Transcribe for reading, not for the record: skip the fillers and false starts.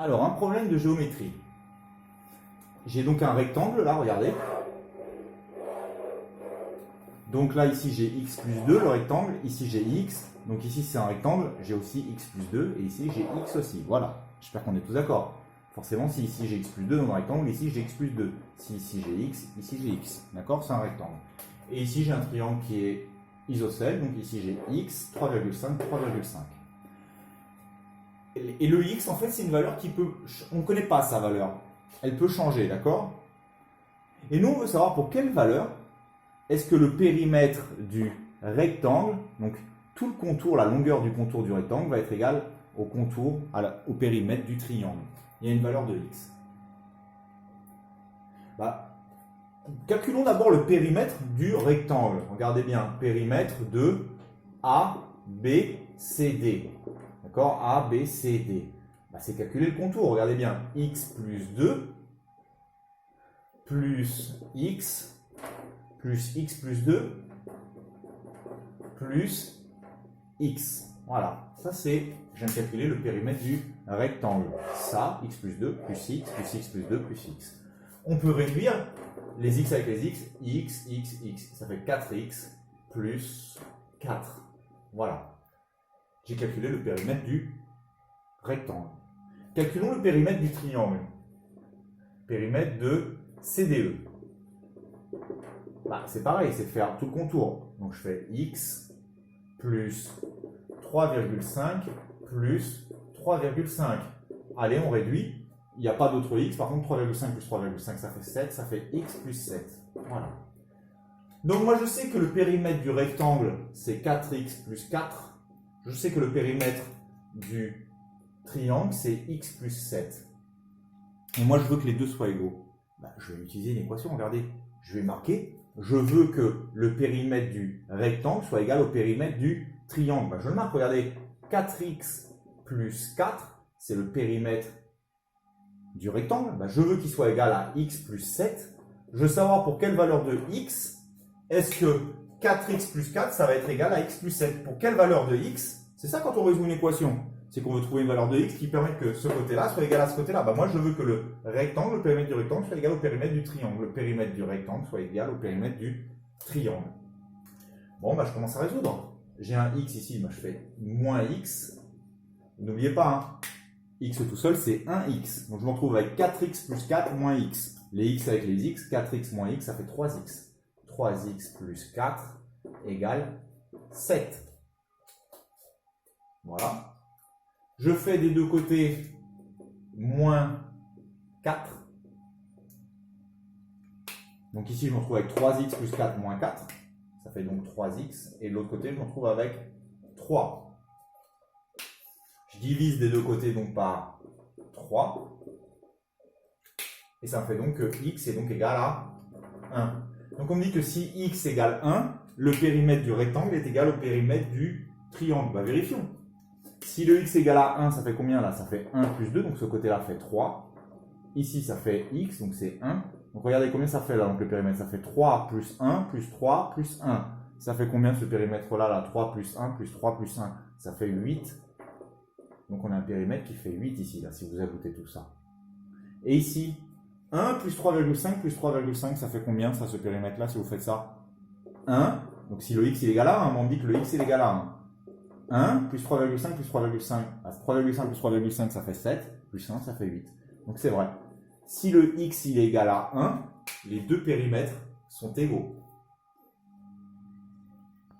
Alors, un problème de géométrie. J'ai donc un rectangle, là, regardez. Donc là, ici, j'ai x plus 2, le rectangle. Ici, j'ai x. Donc ici, c'est un rectangle. J'ai aussi x plus 2. Et ici, j'ai x aussi. Voilà. J'espère qu'on est tous d'accord. Forcément, si ici, j'ai x plus 2 dans le rectangle, ici, j'ai x plus 2. Si ici, j'ai x, ici, j'ai x. D'accord? C'est un rectangle. Et ici, j'ai un triangle qui est isocèle. Donc ici, j'ai x, 3,5, 3,5. Et le x, en fait, c'est une valeur qui peut... On ne connaît pas sa valeur. Elle peut changer, d'accord? Et nous, on veut savoir pour quelle valeur est-ce que le périmètre du rectangle, donc tout le contour, la longueur du contour du rectangle, va être égal au contour, au périmètre du triangle. Il y a une valeur de x. Calculons d'abord le périmètre du rectangle. Regardez bien, périmètre de A, B, C, D. D'accord? A, B, C, D. C'est calculer le contour. Regardez bien. X plus 2 plus x plus 2 plus x. Voilà. Ça, c'est, je viens de calculer le périmètre du rectangle. Ça, x plus 2 plus x plus 2 plus x. On peut réduire les x avec les x, x. Ça fait 4x plus 4. Voilà. J'ai calculé le périmètre du rectangle. Calculons le périmètre du triangle. Périmètre de CDE. C'est pareil, c'est faire tout le contour. Donc je fais x plus 3,5 plus 3,5. Allez, on réduit. Il n'y a pas d'autre x. Par contre, 3,5 plus 3,5, ça fait 7. Ça fait x plus 7. Voilà. Donc moi, je sais que le périmètre du rectangle, c'est 4x plus 4. Je sais que le périmètre du triangle, c'est x plus 7. Et moi, je veux que les deux soient égaux. Je vais utiliser une équation, regardez. Je vais marquer, je veux que le périmètre du rectangle soit égal au périmètre du triangle. Je le marque, regardez. 4x plus 4, c'est le périmètre du rectangle. Je veux qu'il soit égal à x plus 7. Je veux savoir pour quelle valeur de x, est-ce que 4x plus 4, ça va être égal à x plus 7. Pour quelle valeur de x? C'est ça quand on résout une équation. C'est qu'on veut trouver une valeur de x qui permet que ce côté-là soit égal à ce côté-là. Moi, je veux que le rectangle, le périmètre du rectangle, soit égal au périmètre du triangle. Le périmètre du rectangle soit égal au périmètre du triangle. Bon, je commence à résoudre. J'ai un x ici, je fais moins x. N'oubliez pas, x tout seul, c'est 1x. Donc, je me retrouve avec 4x plus 4 moins x. Les x avec les x, 4x moins x, ça fait 3x. 3x plus 4 égale 7. Voilà. Je fais des deux côtés moins 4. Donc ici, je me retrouve avec 3x plus 4 moins 4. Ça fait donc 3x. Et de l'autre côté, je me retrouve avec 3. Je divise des deux côtés donc par 3. Et ça me fait donc que x est donc égal à 1. Donc on me dit que si x égale 1, le périmètre du rectangle est égal au périmètre du triangle. Vérifions. Si le x égale à 1, ça fait combien là? Ça fait 1 plus 2, donc ce côté-là fait 3. Ici, ça fait x, donc c'est 1. Donc regardez combien ça fait là, donc le périmètre. Ça fait 3 plus 1 plus 3 plus 1. Ça fait combien ce périmètre-là là? 3 plus 1 plus 3 plus 1. Ça fait 8. Donc on a un périmètre qui fait 8 ici, là, si vous ajoutez tout ça. Et ici, 1 plus 3,5, ça fait combien ça, ce périmètre-là, si vous faites ça? 1. Donc si le x il est égal à 1, on me dit que le x il est égal à 1. 1 plus 3,5 plus 3,5. 3,5 plus 3,5, ça fait 7. Plus 1, ça fait 8. Donc c'est vrai. Si le x il est égal à 1, les deux périmètres sont égaux.